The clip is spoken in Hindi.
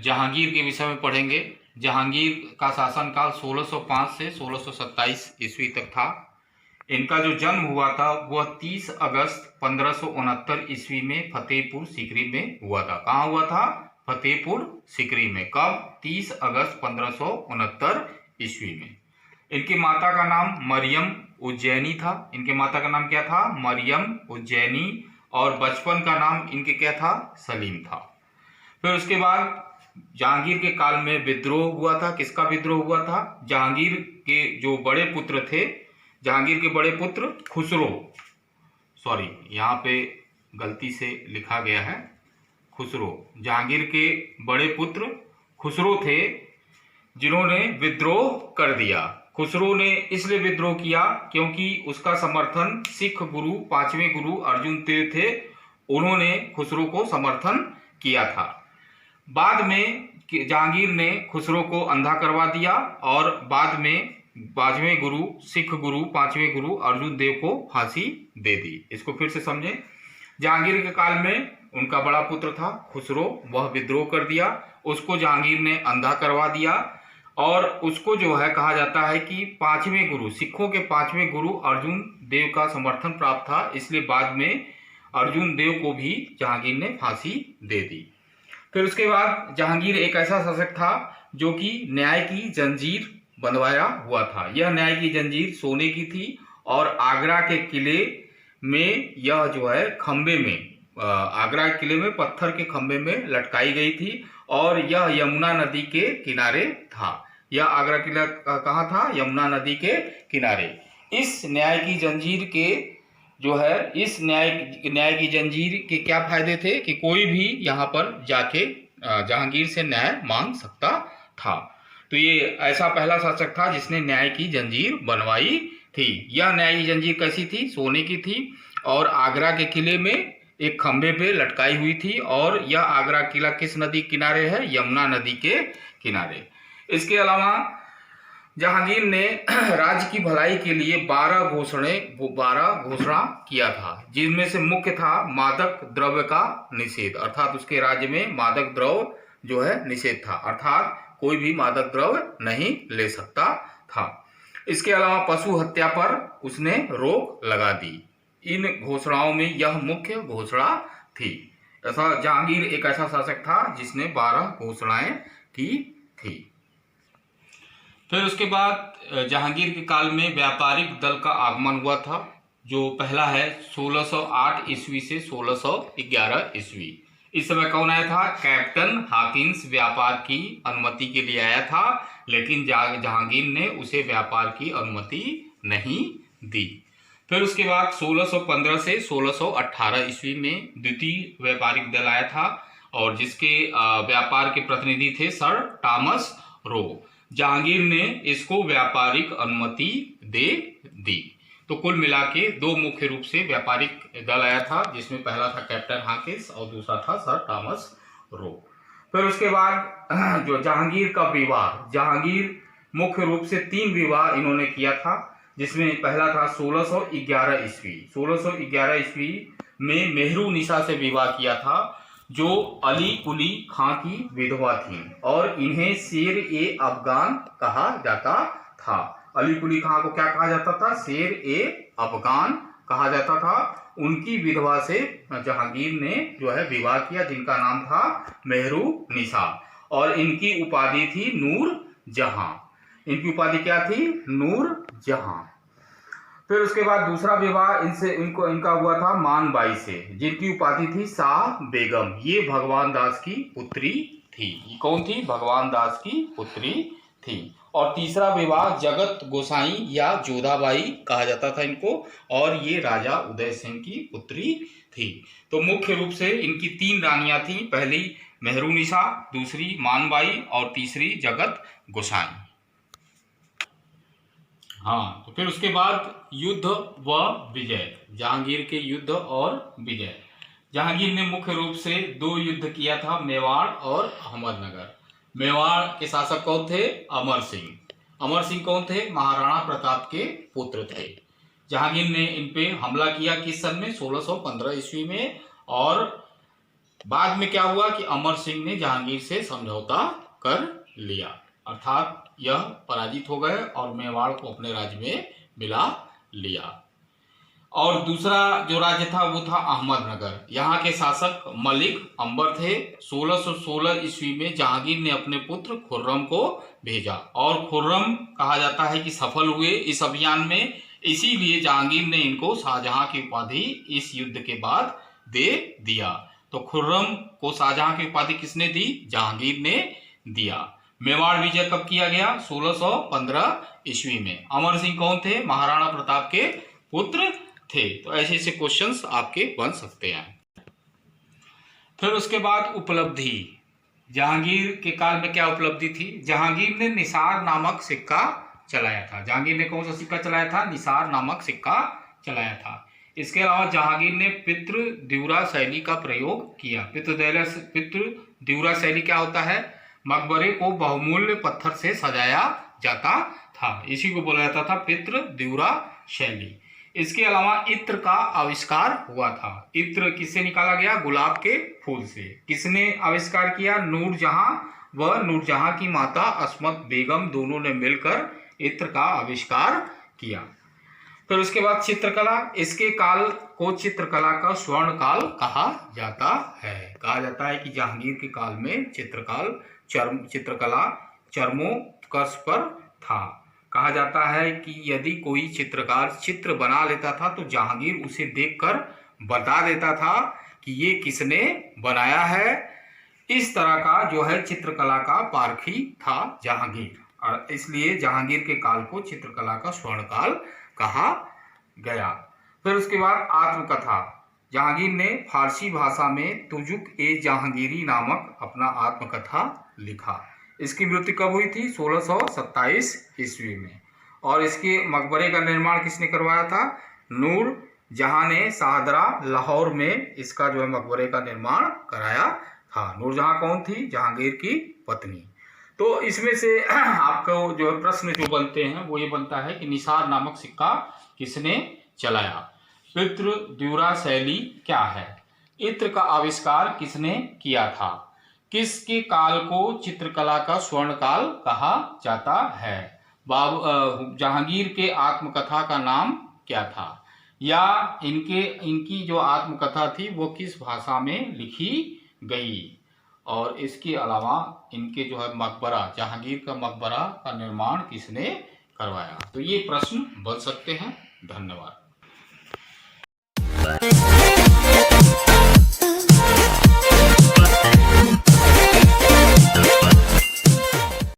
जहांगीर के विषय में पढ़ेंगे। जहांगीर का शासनकाल 1605 से 1627 ईस्वी तक था। इनका जो जन्म हुआ था वह 30 अगस्त 1569 ईस्वी में फतेहपुर सीकरी में हुआ था। कहाँ हुआ था? फतेहपुर सीकरी में। कब? 30 अगस्त 1569 ईस्वी में। इनकी माता का नाम मरियम उज्जैनी था। इनके माता का नाम क्या था? मरियम उज्जैनी। और बचपन का नाम इनके क्या था? सलीम था। फिर उसके बाद जहांगीर के काल में विद्रोह हुआ था। किसका विद्रोह हुआ था? जहांगीर के जो बड़े पुत्र थे, जहांगीर के बड़े पुत्र खुसरो, सॉरी यहाँ पे गलती से लिखा गया है खुसरो। जहांगीर के बड़े पुत्र खुसरो थे जिन्होंने विद्रोह कर दिया। खुसरो ने इसलिए विद्रोह किया क्योंकि उसका समर्थन सिख गुरु, पांचवें गुरु अर्जुन देव थे, उन्होंने खुसरो को समर्थन किया था। बाद में जहांगीर ने खुसरो को अंधा करवा दिया और बाद में पांचवें गुरु, सिख गुरु, पांचवें गुरु अर्जुन देव को फांसी दे दी। इसको फिर से समझें। जहांगीर के काल में उनका बड़ा पुत्र था खुसरो, वह विद्रोह कर दिया, उसको जहांगीर ने अंधा करवा दिया और उसको जो है कहा जाता है कि पांचवें गुरु, सिखों के पांचवें गुरु अर्जुन देव का समर्थन प्राप्त था, इसलिए बाद में अर्जुन देव को भी जहांगीर ने फांसी दे दी। फिर उसके बाद जहांगीर एक ऐसा शासक था जो कि न्याय की जंजीर बंधवाया हुआ था। यह न्याय की जंजीर सोने की थी और आगरा के किले में यह जो है खंबे में, आगरा के किले में पत्थर के खंबे में लटकाई गई थी और यह यमुना नदी के किनारे था। यह आगरा किला कहाँ था? यमुना नदी के किनारे। इस न्याय की जंजीर के जो है, इस न्याय की जंजीर के क्या फायदे थे कि कोई भी यहाँ पर जाके जहांगीर से न्याय मांग सकता था। तो ये ऐसा पहला शासक था जिसने न्याय की जंजीर बनवाई थी। यह न्याय की जंजीर कैसी थी? सोने की थी और आगरा के किले में एक खंभे पे लटकाई हुई थी और यह आगरा किला किस नदी किनारे है? यमुना नदी के किनारे। इसके अलावा जहांगीर ने राज्य की भलाई के लिए 12 घोषणा किया था, जिनमें से मुख्य था मादक द्रव्य का निषेध, अर्थात उसके राज्य में मादक द्रव्य जो है निषेध था, अर्थात कोई भी मादक द्रव्य नहीं ले सकता था। इसके अलावा पशु हत्या पर उसने रोक लगा दी। इन घोषणाओं में यह मुख्य घोषणा थी। ऐसा जहांगीर एक ऐसा शासक था जिसने 12 घोषणाएं की थी। फिर उसके बाद जहांगीर के काल में व्यापारिक दल का आगमन हुआ था, जो पहला है 1608 ईस्वी से 1611 ईस्वी। इस समय कौन आया था? कैप्टन हॉकिंस व्यापार की अनुमति के लिए आया था, लेकिन जहांगीर ने उसे व्यापार की अनुमति नहीं दी। फिर उसके बाद 1615 से 1618 ईस्वी में द्वितीय व्यापारिक दल आया था और जिसके व्यापार के प्रतिनिधि थे सर टॉमस रो। जहांगीर ने इसको व्यापारिक अनुमति दे दी। तो कुल मिला के दो मुख्य रूप से व्यापारिक दल आया था, जिसमें पहला था कैप्टन हॉकिंस और दूसरा था सर टॉमस रो। फिर उसके बाद जो जहांगीर का विवाह, जहांगीर मुख्य रूप से 3 विवाह इन्होंने किया था, जिसमें पहला था 1611 ईस्वी। 1611 ईस्वी में मेहरू निसा से विवाह किया था, जो अली कुली खां की विधवा थी और इन्हें शेर ए अफगान कहा जाता था। अली कुली खां को क्या कहा जाता था? शेर ए अफगान कहा जाता था। उनकी विधवा से जहांगीर ने जो है विवाह किया, जिनका नाम था मेहरू निसा और इनकी उपाधि थी नूर जहां। इनकी उपाधि क्या थी? नूर जहां। फिर उसके बाद दूसरा विवाह इनका हुआ था मानबाई से, जिनकी उपाधि थी शाह बेगम। ये भगवान दास की पुत्री थी। ये कौन थी? भगवान दास की पुत्री थी। और तीसरा विवाह जगत गोसाई या जोधाबाई कहा जाता था इनको, और ये राजा उदय सिंह की पुत्री थी। तो मुख्य रूप से इनकी 3 रानियां थी, पहली मेहरू निसा, दूसरी मानबाई और तीसरी जगत गोसाई। हाँ, तो फिर उसके बाद युद्ध व विजय, जहांगीर के युद्ध और विजय। जहांगीर ने मुख्य रूप से 2 युद्ध किया था, मेवाड़ और अहमदनगर। मेवाड़ के शासक कौन थे? अमर सिंह। अमर सिंह कौन थे? महाराणा प्रताप के पुत्र थे। जहांगीर ने इन पे हमला किया किस सन में? 1615 ईस्वी में, और बाद में क्या हुआ कि अमर सिंह ने जहांगीर से समझौता कर लिया, अर्थात यह पराजित हो गए और मेवाड़ को अपने राज्य में मिला लिया। और दूसरा जो राज्य था वो था अहमदनगर। यहाँ के शासक मलिक अंबर थे। 1616 ईस्वी में जहांगीर ने अपने पुत्र खुर्रम को भेजा और खुर्रम कहा जाता है कि सफल हुए इस अभियान में, इसीलिए जहांगीर ने इनको शाहजहां की उपाधि इस युद्ध के बाद दे दिया। तो खुर्रम को शाहजहां की उपाधि किसने दी? जहांगीर ने दिया। मेवाड़ विजय कब किया गया? 1615 ईस्वी में। अमर सिंह कौन थे? महाराणा प्रताप के पुत्र थे। तो ऐसे ऐसे क्वेश्चंस आपके बन सकते हैं। फिर उसके बाद उपलब्धि। जहांगीर के काल में क्या उपलब्धि थी? जहांगीर ने निसार नामक सिक्का चलाया था। जहांगीर ने कौन सा सिक्का चलाया था? निसार नामक सिक्का चलाया था। इसके अलावा जहांगीर ने पितृद्युरा शैली का प्रयोग किया। पितृद्युरा शैली क्या होता है? मकबरे को बहुमूल्य पत्थर से सजाया जाता था, इसी को बोला जाता था पितृद्युरा शैली। इसके अलावा इत्र का आविष्कार हुआ था। इत्र किससे निकाला गया? गुलाब के फूल से। किसने आविष्कार किया? नूरजहां व नूरजहां की माता अस्मत बेगम दोनों ने मिलकर इत्र का आविष्कार किया। फिर उसके बाद चित्रकला। इसके काल को चित्रकला का स्वर्ण काल कहा जाता है। कहा जाता है कि जहांगीर के काल में चित्रकला चरमोत्कर्ष पर था। कहा जाता है कि यदि कोई चित्रकार चित्र बना लेता था तो जहांगीर उसे देखकर बता देता था कि ये किसने बनाया है। इस तरह का जो है चित्रकला का पारखी था जहांगीर, और इसलिए जहांगीर के काल को चित्रकला का स्वर्ण काल कहा गया। फिर उसके बाद आत्मकथा। जहांगीर ने फारसी भाषा में तुजुक ए जहांगीरी नामक अपना आत्मकथा लिखा। इसकी मृत्यु कब हुई थी? 1627 ईस्वी में। और इसके मकबरे का निर्माण किसने करवाया था? नूरजहां ने शाहदरा लाहौर में इसका जो है मकबरे का निर्माण कराया था। नूरजहां कौन थी? जहांगीर की पत्नी। तो इसमें से आपको जो प्रश्न जो बनते हैं वो ये बनता है कि निसार नामक सिक्का किसने चलाया? पितृद्युरा शैली क्या है? इत्र का आविष्कार किसने किया था? किसके काल को चित्रकला का स्वर्ण काल कहा जाता है? जहांगीर के आत्मकथा का नाम क्या था? या इनकी जो आत्मकथा थी वो किस भाषा में लिखी गई? और इसके अलावा इनके जो है मकबरा, जहांगीर का मकबरा का निर्माण किसने करवाया? तो ये प्रश्न बन सकते हैं। धन्यवाद।